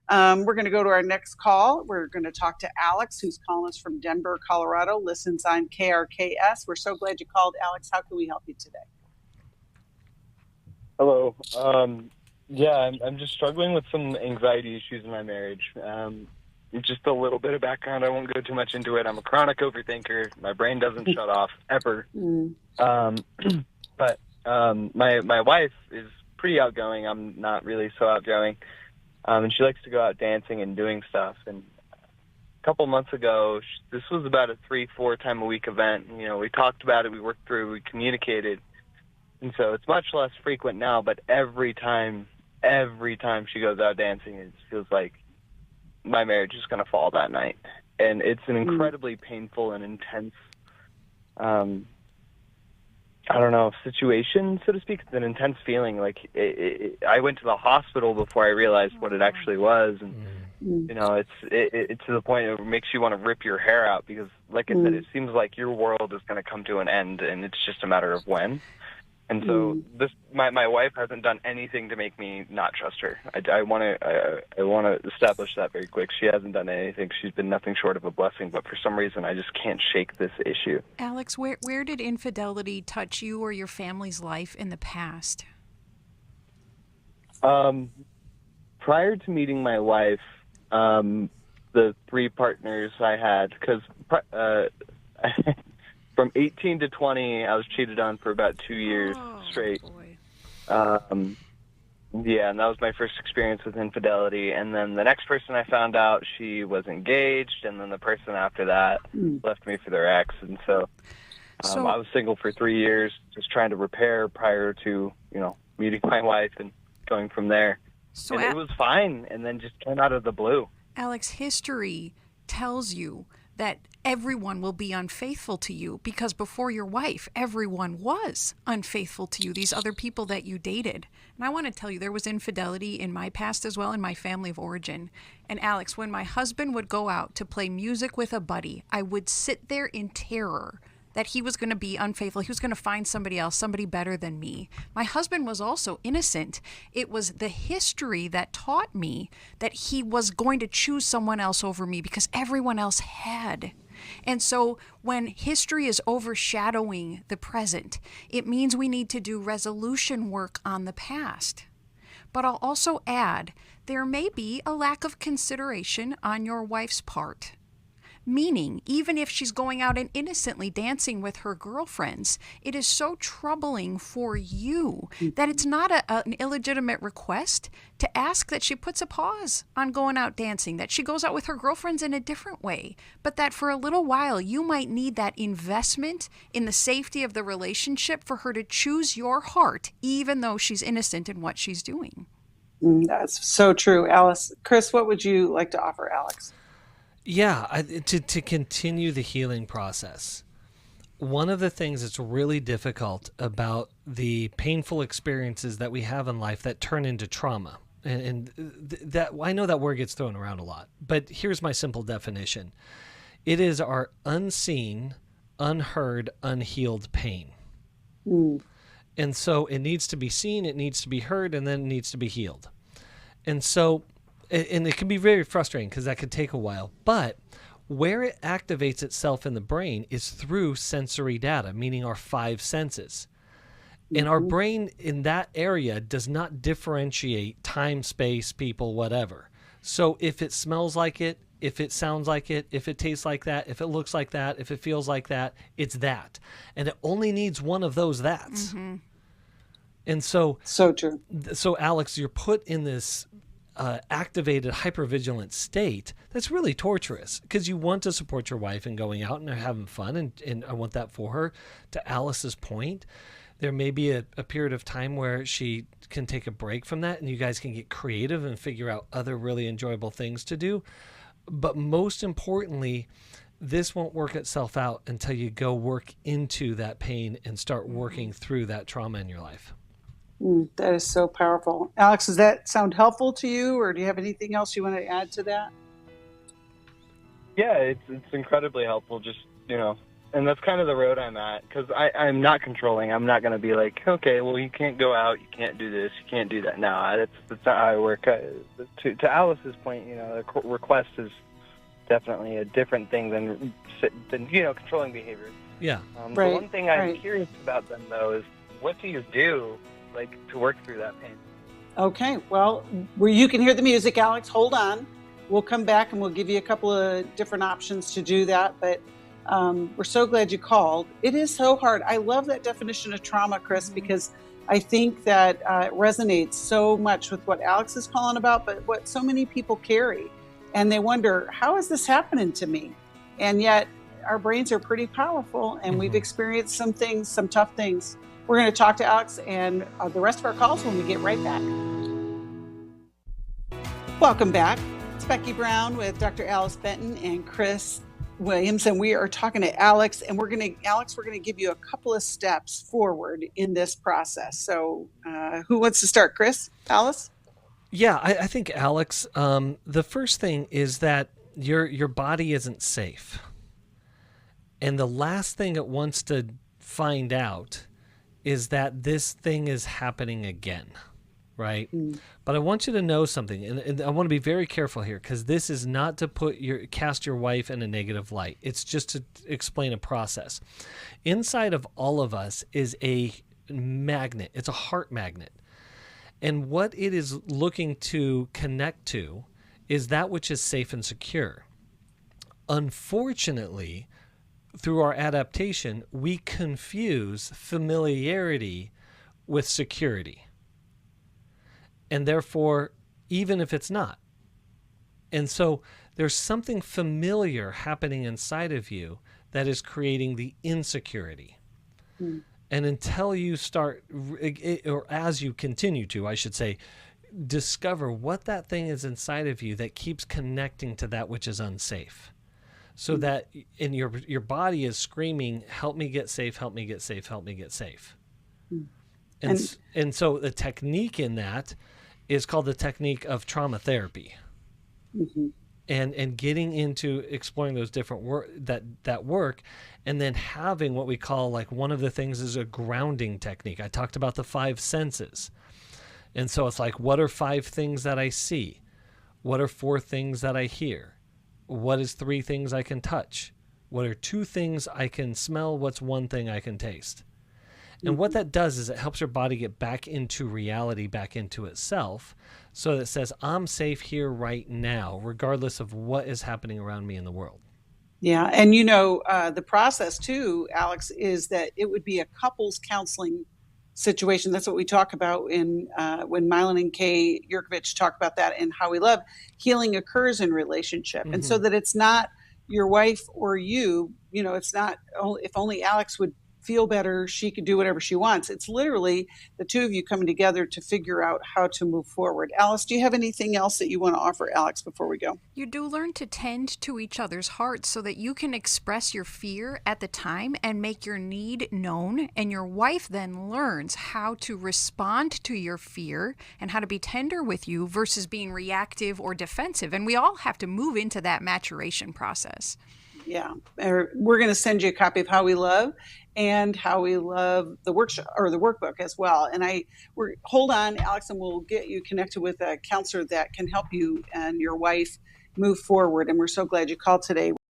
We're going to go to our next call. We're going to talk to Alex, who's calling us from Denver, Colorado, listens on KRKS. We're so glad you called, Alex. How can we help you today? Hello. Yeah, I'm just struggling with some anxiety issues in my marriage. Just a little bit of background. I won't go too much into it. I'm a chronic overthinker. My brain doesn't shut off ever. Mm, Um, but my wife is pretty outgoing. I'm not really so outgoing. And she likes to go out dancing and doing stuff. And a couple months ago, this was about a 3-4 time a week event. You know, we talked about it, we worked through, we communicated. And so it's much less frequent now, but every time she goes out dancing, it feels like my marriage is going to fall that night. And it's an mm, incredibly painful and intense, um, I don't know, situation, so to speak. It's an intense feeling. Like I went to the hospital before I realized what it actually was. And, mm, you know, it's to the point it makes you want to rip your hair out because, like I said, mm, it seems like your world is going to come to an end, and it's just a matter of when. And so mm. my wife hasn't done anything to make me not trust her. I want to establish that very quick. She hasn't done anything. She's been nothing short of a blessing. But for some reason, I just can't shake this issue. Alex, where did infidelity touch you or your family's life in the past? Um, Prior to meeting my wife, the three partners I had, because from 18 to 20, I was cheated on for about 2 years Oh, straight. boy. Um, Yeah, and that was my first experience with infidelity. And then the next person I found out, she was engaged, and then the person after that Mm. left me for their ex. And so I So, was single for 3 years, just trying to repair prior to, meeting my wife and going from there. so And it was fine, and then just came out of the blue. Alex, history tells you that everyone will be unfaithful to you because before your wife, everyone was unfaithful to you, these other people that you dated. And I want to tell you, there was infidelity in my past as well, in my family of origin. And Alex, when my husband would go out to play music with a buddy, I would sit there in terror that he was going to be unfaithful. He was going to find somebody else, somebody better than me. My husband was also innocent. It was the history that taught me that he was going to choose someone else over me because everyone else had. And so when history is overshadowing the present, it means we need to do resolution work on the past. But I'll also add there may be a lack of consideration on your wife's part. Meaning, even if she's going out and innocently dancing with her girlfriends, it is so troubling for you that it's not an illegitimate request to ask that she puts a pause on going out dancing, that she goes out with her girlfriends in a different way, but that for a little while you might need that investment in the safety of the relationship for her to choose your heart, even though she's innocent in what she's doing. That's so true, Alice. Chris, what would you like to offer Alex? Yeah, to continue the healing process. One of the things that's really difficult about the painful experiences that we have in life that turn into trauma, and that I know that word gets thrown around a lot, but here's my simple definition: it is our unseen, unheard, unhealed pain. Mm, And so it needs to be seen, it needs to be heard, and then it needs to be healed. And so, and it can be very frustrating because that could take a while, but where it activates itself in the brain is through sensory data, meaning our five senses. And our mhm, brain in that area does not differentiate time, space, people, whatever. So if it smells like it, if it sounds like it, if it tastes like that, if it looks like that, if it feels like that, it's that. And it only needs one of those that's. Mm-hmm. And so, so true. so Alex, you're put in this activated hypervigilant state that's really torturous because you want to support your wife in going out and having fun, and I want that for her. To Alice's point, there may be a period of time where she can take a break from that and you guys can get creative and figure out other really enjoyable things to do. But most importantly, this won't work itself out until you go work into that pain and start working through that trauma in your life. That is so powerful. Alex, does that sound helpful to you, or do you have anything else you want to add to that? Yeah, it's incredibly helpful. Just And that's kind of the road I'm at, because I'm not controlling. I'm not going to be like, okay, well, you can't go out, you can't do this, you can't do that. No, that's not how I work. To Alice's point, the request is definitely a different thing than controlling behavior. Yeah. The one thing I'm curious about then, though, is what do you do, to work through that pain? Okay, well, where you can hear the music, Alex, hold on. We'll come back and we'll give you a couple of different options to do that, but we're so glad you called. It is so hard. I love that definition of trauma, Chris, because I think that it resonates so much with what Alex is calling about, but what so many people carry. And they wonder, how is this happening to me? And yet our brains are pretty powerful, and we've experienced some things, some tough things. We're going to talk to Alex and the rest of our calls when we get right back. Welcome back. It's Becky Brown with Dr. Alice Benton and Chris Williams, and we are talking to Alex, and we're going to give you a couple of steps forward in this process. So who wants to start? Chris? Alice? Yeah, I think, Alex, the first thing is that your body isn't safe. And the last thing it wants to find out is that this thing is happening again, right? But I want you to know something, and I want to be very careful here, because this is not to cast your wife in a negative light. It's just to explain a process. Inside of all of us is a magnet. It's a heart magnet. And what it is looking to connect to is that which is safe and secure. Unfortunately, through our adaptation, we confuse familiarity with security. And therefore, even if it's not. And so there's something familiar happening inside of you that is creating the insecurity. And until you start, or as you continue to, I should say, discover what that thing is inside of you that keeps connecting to that which is unsafe. So that in your body is screaming, help me get safe, help me get safe, help me get safe. And so the technique in that is called the technique of trauma therapy. And getting into exploring those different that work, and then having what we call, one of the things is a grounding technique. I talked about the 5 senses. And so it's what are 5 things that I see? What are 4 things that I hear? What is 3 things I can touch? What are 2 things I can smell? What's 1 thing I can taste? And what that does is it helps your body get back into reality, back into itself, so that it says, I'm safe here right now, regardless of what is happening around me in the world. Yeah. And, the process too, Alex, is that it would be a couples counseling situation. That's what we talk about when Mylan and Kay Yurkovich talk about that in How We Love. Healing occurs in relationship. And so that it's not your wife or you, it's not, if only Alex would feel better, she could do whatever she wants. It's literally the 2 of you coming together to figure out how to move forward. Alice, do you have anything else that you want to offer Alex before we go? You do learn to tend to each other's hearts so that you can express your fear at the time and make your need known. And your wife then learns how to respond to your fear and how to be tender with you versus being reactive or defensive. And we all have to move into that maturation process. Yeah. We're going to send you a copy of How We Love and How We Love the workshop or the workbook as well. And hold on, Alex, and we'll get you connected with a counselor that can help you and your wife move forward. And we're so glad you called today.